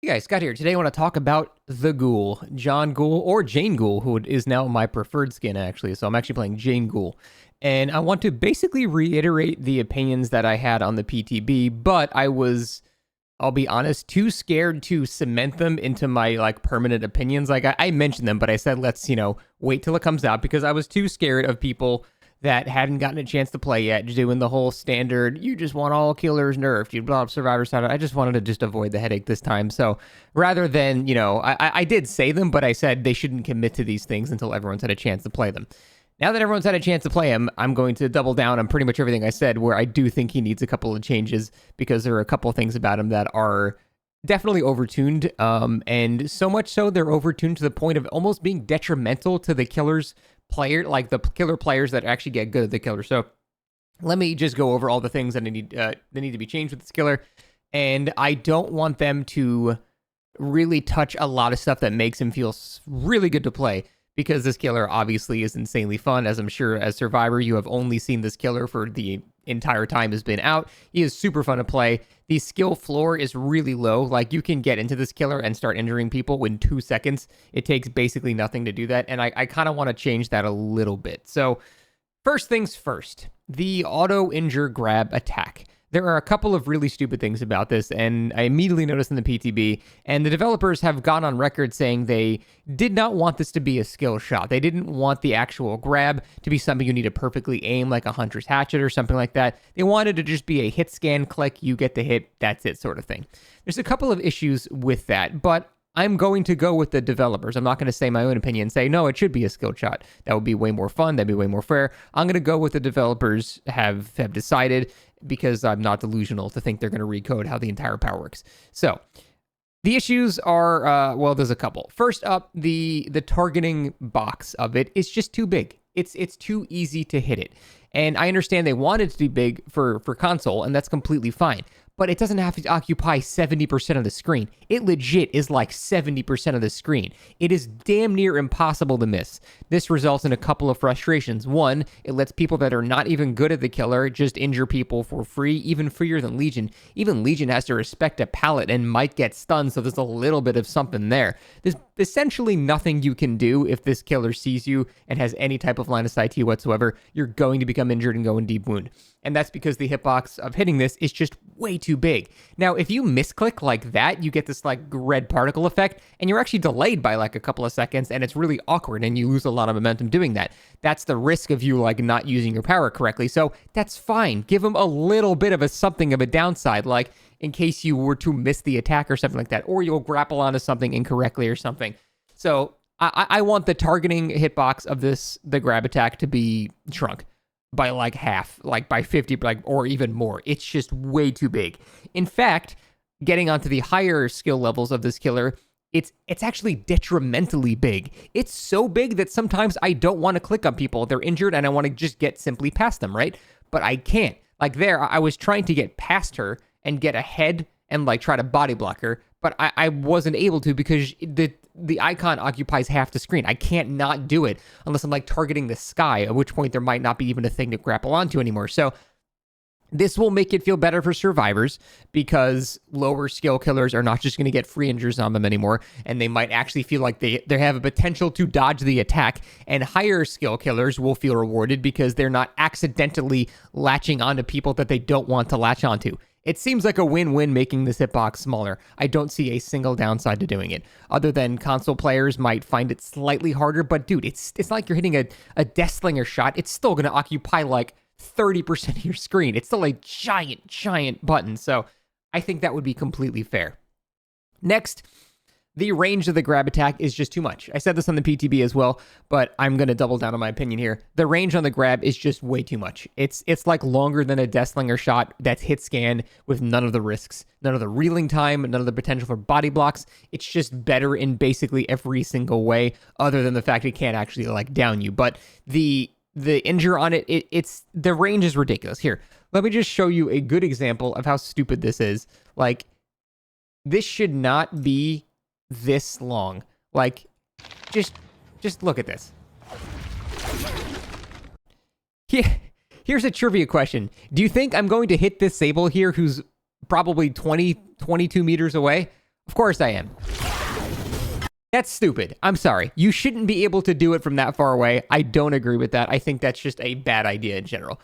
Hey guys, Scott here. Today I want to talk about the Ghoul, John Ghoul, or Jane Ghoul, who is now my preferred skin actually. So I'm actually playing Jane Ghoul. And I want to basically reiterate the opinions that I had on the PTB, but I was, I'll be honest, too scared to cement them into my permanent opinions. I mentioned them, but I said let's, wait till it comes out because I was too scared of people that hadn't gotten a chance to play yet, doing the whole standard, you just want all killers nerfed, you blow up survivor side. I just wanted to just avoid the headache this time. So rather than, I did say them, but I said they shouldn't commit to these things until everyone's had a chance to play them. Now that everyone's had a chance to play him, I'm going to double down on pretty much everything I said, where I do think he needs a couple of changes because there are a couple of things about him that are definitely overtuned, and so much so they're overtuned to the point of almost being detrimental to the killer's player, like the killer players that actually get good at the killer. So let me just go over all the things that need to be changed with this killer, and I don't want them to really touch a lot of stuff that makes him feel really good to play, because this killer obviously is insanely fun. As I'm sure as Survivor, you have only seen this killer for the entire time has been out. He is super fun to play. The skill floor is really low. Like, you can get into this killer and start injuring people in 2 seconds. It takes basically nothing to do that, and I kind of want to change that a little bit. So first things first, the auto injure grab attack. There are a couple of really stupid things about this, and I immediately noticed in the PTB, and the developers have gone on record saying they did not want this to be a skill shot. They didn't want the actual grab to be something you need to perfectly aim, like a Hunter's Hatchet or something like that. They wanted to just be a hit, scan, click, you get the hit, that's it sort of thing. There's a couple of issues with that, but I'm going to go with the developers. I'm not going to say my own opinion and say, no, it should be a skill shot. That would be way more fun. That'd be way more fair. I'm going to go with the developers have decided, because I'm not delusional to think they're going to recode how the entire power works. So the issues are, well, there's a couple. First up, the targeting box of it is just too big. It's too easy to hit it. And I understand they want it to be big for console, and that's completely fine. But it doesn't have to occupy 70% of the screen. It legit is like 70% of the screen. It is damn near impossible to miss. This results in a couple of frustrations. One, it lets people that are not even good at the killer just injure people for free, even freer than Legion. Even Legion has to respect a pallet and might get stunned, so there's a little bit of something there. There's essentially nothing you can do if this killer sees you and has any type of line of sight to you whatsoever. You're going to become injured and go in deep wound. And that's because the hitbox of hitting this is just way too big. Now, if you misclick like that, you get this red particle effect, and you're actually delayed by a couple of seconds, and it's really awkward, and you lose a lot of momentum doing that. That's the risk of you not using your power correctly. So that's fine. Give them a little bit of something of a downside, in case you were to miss the attack or something like that, or you'll grapple onto something incorrectly or something. So I want the targeting hitbox of the grab attack to be shrunk by half, by 50, or even more. It's just way too big. In fact, getting onto the higher skill levels of this killer, it's actually detrimentally big. It's so big that sometimes I don't want to click on people. They're injured and I want to just get simply past them, right? But I can't. I was trying to get past her and get ahead and try to body block her, but I wasn't able to because the icon occupies half the screen. I can't not do it unless I'm targeting the sky, at which point there might not be even a thing to grapple onto anymore. So this will make it feel better for survivors because lower skill killers are not just going to get free injures on them anymore, and they might actually feel like they have a potential to dodge the attack, and higher skill killers will feel rewarded because they're not accidentally latching onto people that they don't want to latch onto. It seems like a win-win making this hitbox smaller. I don't see a single downside to doing it, other than console players might find it slightly harder, but dude, it's like you're hitting a Death Slinger shot. It's still going to occupy 30% of your screen. It's still a giant button, so I think that would be completely fair. Next, the range of the grab attack is just too much. I said this on the PTB as well, but I'm going to double down on my opinion here. The range on the grab is just way too much. It's longer than a Death Slinger shot that's hit scan with none of the risks, none of the reeling time, none of the potential for body blocks. It's just better in basically every single way, other than the fact it can't actually down you. But the injure on it's the range is ridiculous. Here, let me just show you a good example of how stupid this is. This should not be this long. Just look at this. Here's a trivia question. Do you think I'm going to hit this Sable here who's probably 22 meters away? Of course I am. That's stupid. I'm sorry. You shouldn't be able to do it from that far away. I don't agree with that. I think that's just a bad idea in general.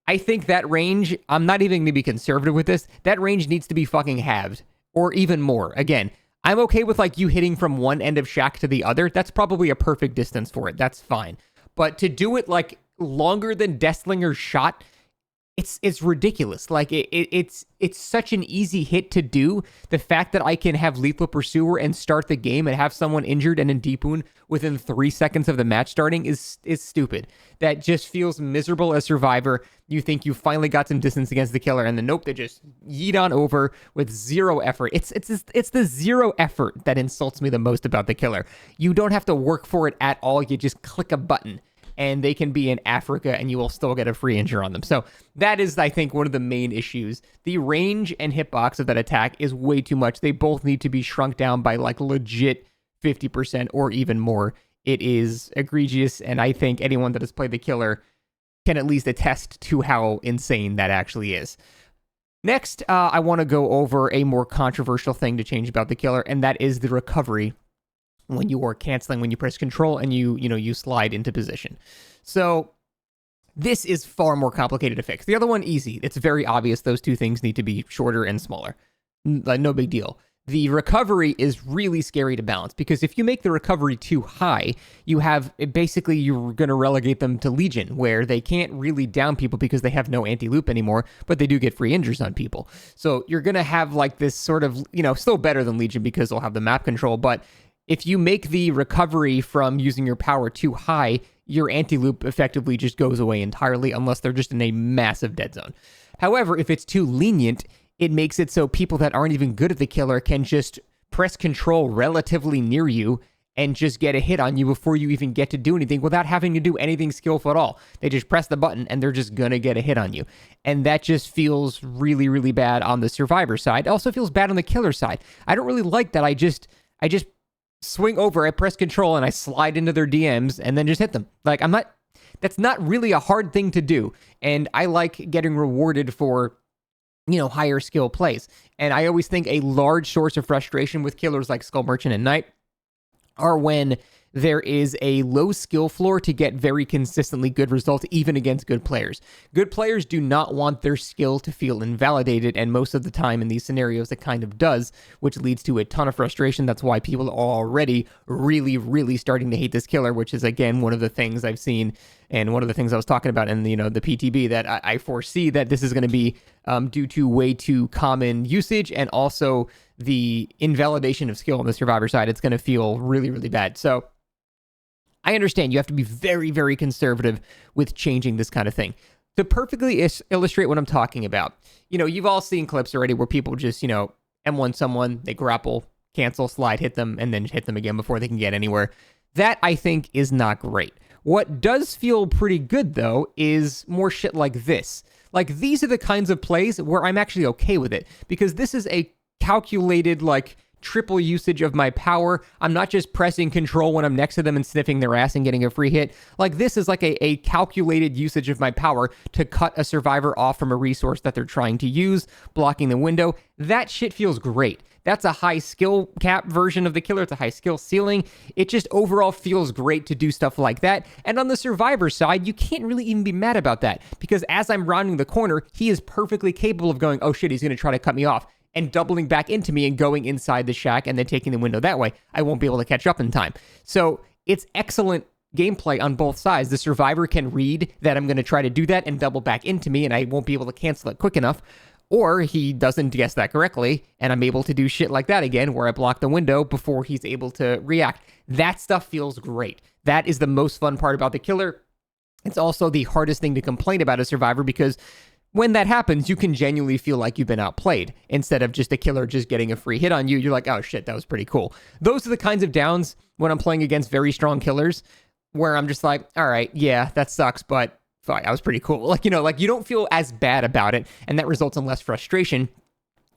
I think that range, I'm not even going to be conservative with this. That range needs to be fucking halved or even more. Again, I'm okay with like you hitting from one end of shack to the other. That's probably a perfect distance for it. That's fine. But to do it like longer than Deathslinger's shot, it's ridiculous. Like it's such an easy hit to do. The fact that I can have Lethal Pursuer and start the game and have someone injured and in deep wound within 3 seconds of the match starting is stupid. That just feels miserable as Survivor. You think you finally got some distance against the killer, and then nope, they just yeet on over with zero effort. It's the zero effort that insults me the most about the killer. You don't have to work for it at all. You just click a button, and they can be in Africa and you will still get a free injure on them. So that is, I think, one of the main issues. The range and hitbox of that attack is way too much. They both need to be shrunk down by like legit 50% or even more. It is egregious, and I think anyone that has played the killer can at least attest to how insane that actually is. Next, I want to go over a more controversial thing to change about the killer, and that is the recovery when you are canceling, when you press control and you slide into position. So this is far more complicated to fix. The other one, easy. It's very obvious those two things need to be shorter and smaller. No big deal. The recovery is really scary to balance, because if you make the recovery too high, you're going to relegate them to Legion, where they can't really down people because they have no anti-loop anymore, but they do get free injures on people. So you're going to have like this sort of, still better than Legion because they'll have the map control, but if you make the recovery from using your power too high, your anti-loop effectively just goes away entirely unless they're just in a massive dead zone. However, if it's too lenient, it makes it so people that aren't even good at the killer can just press control relatively near you and just get a hit on you before you even get to do anything without having to do anything skillful at all. They just press the button and they're just going to get a hit on you. And that just feels really, really bad on the Survivor side. It also feels bad on the killer side. I don't really like that I just swing over, I press control, and I slide into their DMs and then just hit them. Like, that's not really a hard thing to do. And I like getting rewarded for, higher skill plays. And I always think a large source of frustration with killers like Skull Merchant and Knight are when there is a low skill floor to get very consistently good results, even against good players. Good players do not want their skill to feel invalidated, and most of the time in these scenarios it kind of does, which leads to a ton of frustration. That's why people are already really, really starting to hate this killer, which is, again, one of the things I've seen, and one of the things I was talking about in the PTB, that I foresee that this is going to be due to way too common usage, and also the invalidation of skill on the Survivor side. It's going to feel really, really bad. So I understand you have to be very, very conservative with changing this kind of thing. To perfectly illustrate what I'm talking about, you've all seen clips already where people just, M1 someone, they grapple, cancel, slide, hit them, and then hit them again before they can get anywhere. That, I think, is not great. What does feel pretty good, though, is more shit like this. Like, these are the kinds of plays where I'm actually okay with it, because this is a calculated, like, triple usage of my power. I'm not just pressing control when I'm next to them and sniffing their ass and getting a free hit. Like, this is like a calculated usage of my power to cut a Survivor off from a resource that they're trying to use, blocking the window. That shit feels great. That's a high skill cap version of the killer. It's a high skill ceiling. It just overall feels great to do stuff like that. And on the Survivor side, you can't really even be mad about that, because as I'm rounding the corner, he is perfectly capable of going, oh shit, he's going to try to cut me off, and doubling back into me and going inside the shack and then taking the window that way. I won't be able to catch up in time. So it's excellent gameplay on both sides. The Survivor can read that I'm going to try to do that and double back into me, and I won't be able to cancel it quick enough. Or he doesn't guess that correctly, and I'm able to do shit like that again, where I block the window before he's able to react. That stuff feels great. That is the most fun part about the killer. It's also the hardest thing to complain about a Survivor, because when that happens, you can genuinely feel like you've been outplayed. Instead of just a killer just getting a free hit on you, you're like, oh shit, that was pretty cool. Those are the kinds of downs when I'm playing against very strong killers, where I'm just like, all right, yeah, that sucks, but fine, that was pretty cool. Like, you don't feel as bad about it, and that results in less frustration,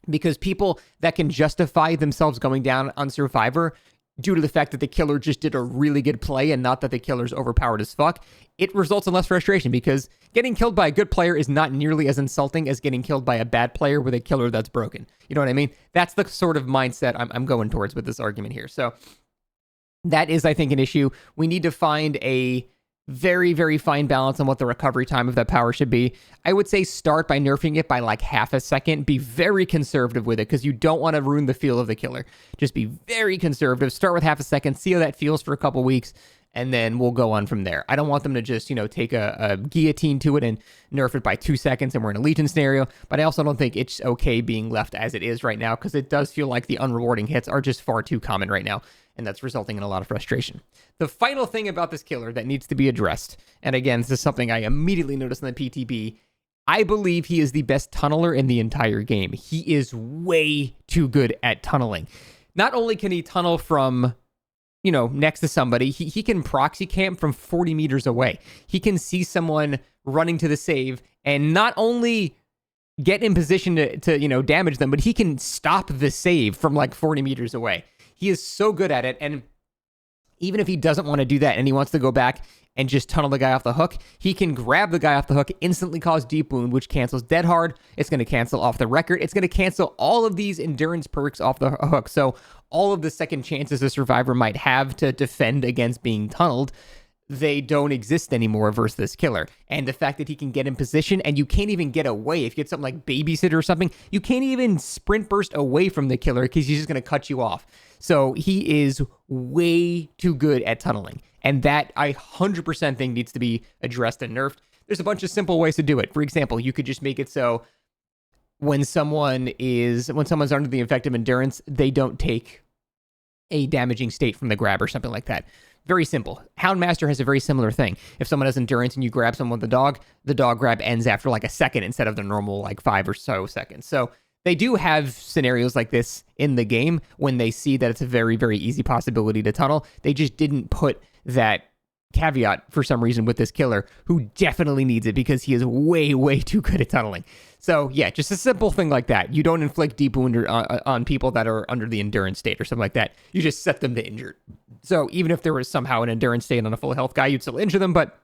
because people that can justify themselves going down on Survivor due to the fact that the killer just did a really good play and not that the killer's overpowered as fuck, it results in less frustration because getting killed by a good player is not nearly as insulting as getting killed by a bad player with a killer that's broken. You know what I mean? That's the sort of mindset I'm going towards with this argument here. So that is, I think, an issue. We need to find a very, very fine balance on what the recovery time of that power should be. I would say start by nerfing it by like half a second. Be very conservative with it because you don't want to ruin the feel of the killer. Just be very conservative. Start with half a second. See how that feels for a couple weeks, and then we'll go on from there. I don't want them to just, take a guillotine to it and nerf it by 2 seconds and we're in a Legion scenario, but I also don't think it's okay being left as it is right now because it does feel like the unrewarding hits are just far too common right now, and that's resulting in a lot of frustration. The final thing about this killer that needs to be addressed, and again, this is something I immediately noticed in the PTB, I believe he is the best tunneler in the entire game. He is way too good at tunneling. Not only can he tunnel from, next to somebody, he can proxy camp from 40 meters away. He can see someone running to the save and not only get in position to damage them, but he can stop the save from like 40 meters away. He is so good at it, and even if he doesn't want to do that and he wants to go back and just tunnel the guy off the hook, he can grab the guy off the hook, instantly cause deep wound, which cancels dead hard. It's going to cancel off the record. It's going to cancel all of these endurance perks off the hook. So all of the second chances a survivor might have to defend against being tunneled, they don't exist anymore versus this killer. And the fact that he can get in position and you can't even get away. If you get something like babysitter or something, you can't even sprint burst away from the killer because he's just going to cut you off. So he is way too good at tunneling. And that I 100% think needs to be addressed and nerfed. There's a bunch of simple ways to do it. For example, you could just make it so when someone's under the effective endurance, they don't take a damaging state from the grab or something like that. Very simple. Houndmaster has a very similar thing. If someone has endurance and you grab someone with the dog grab ends after like a second instead of the normal like 5 or so seconds. So they do have scenarios like this in the game when they see that it's a very, very easy possibility to tunnel. They just didn't put that caveat for some reason with this killer, who definitely needs it because he is way, way too good at tunneling. So yeah, just a simple thing like that. You don't inflict deep wound on people that are under the endurance state or something like that. You just set them to injured. So even if there was somehow an endurance state on a full health guy, you'd still injure them, but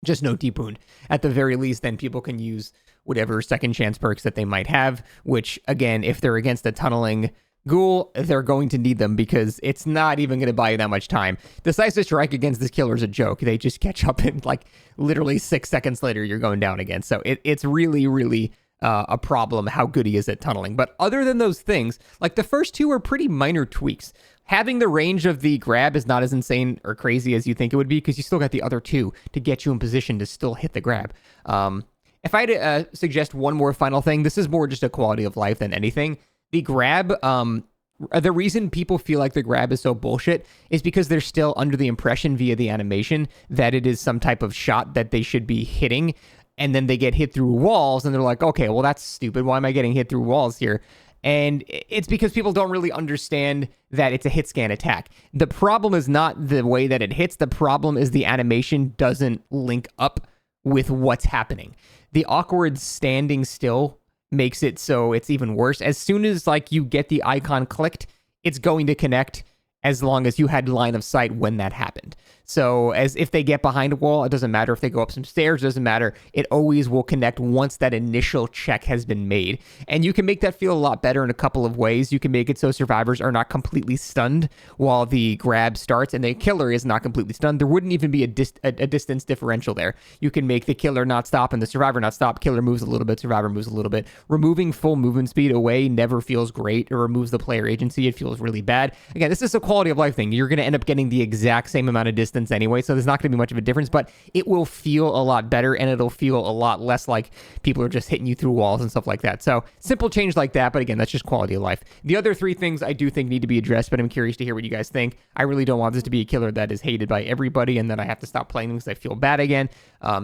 just no deep wound. At the very least, then people can use whatever second chance perks that they might have, which again, if they're against a tunneling Ghoul, they're going to need them because it's not even going to buy you that much time. Decisive strike against this killer is a joke. They just catch up and like literally 6 seconds later, you're going down again. So it's really, really a problem how good he is at tunneling. But other than those things, like the first two are pretty minor tweaks. Having the range of the grab is not as insane or crazy as you think it would be because you still got the other two to get you in position to still hit the grab. If I had to suggest one more final thing, this is more just a quality of life than anything. The grab, the reason people feel like the grab is so bullshit is because they're still under the impression via the animation that it is some type of shot that they should be hitting. And then they get hit through walls and they're like, okay, well, that's stupid. Why am I getting hit through walls here? And it's because people don't really understand that it's a hit scan attack. The problem is not the way that it hits. The problem is the animation doesn't link up with what's happening. The awkward standing still makes it so it's even worse. As soon as like you get the icon clicked, it's going to connect as long as you had line of sight when that happened. So as if they get behind a wall, it doesn't matter if they go up some stairs, it doesn't matter. It always will connect once that initial check has been made. And you can make that feel a lot better in a couple of ways. You can make it so survivors are not completely stunned while the grab starts and the killer is not completely stunned. There wouldn't even be a distance differential there. You can make the killer not stop and the survivor not stop. Killer moves a little bit, survivor moves a little bit. Removing full movement speed away never feels great. It removes the player agency. It feels really bad. Again, this is a quality of life thing. You're going to end up getting the exact same amount of distance anyway, so there's not going to be much of a difference, but it will feel a lot better and it'll feel a lot less like people are just hitting you through walls and stuff like that. So simple change like that, but again, that's just quality of life. The other three things I do think need to be addressed, but I'm curious to hear what you guys think. I really don't want this to be a killer that is hated by everybody and then I have to stop playing them because I feel bad again.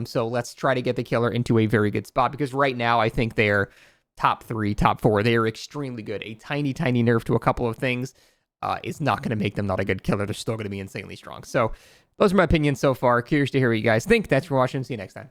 So let's try to get the killer into a very good spot because right now I think they're top 3, top 4. They are extremely good. A tiny, tiny nerf to a couple of things is not going to make them not a good killer. They're still going to be insanely strong. So those are my opinions so far. Curious to hear what you guys think. Thanks for watching. See you next time.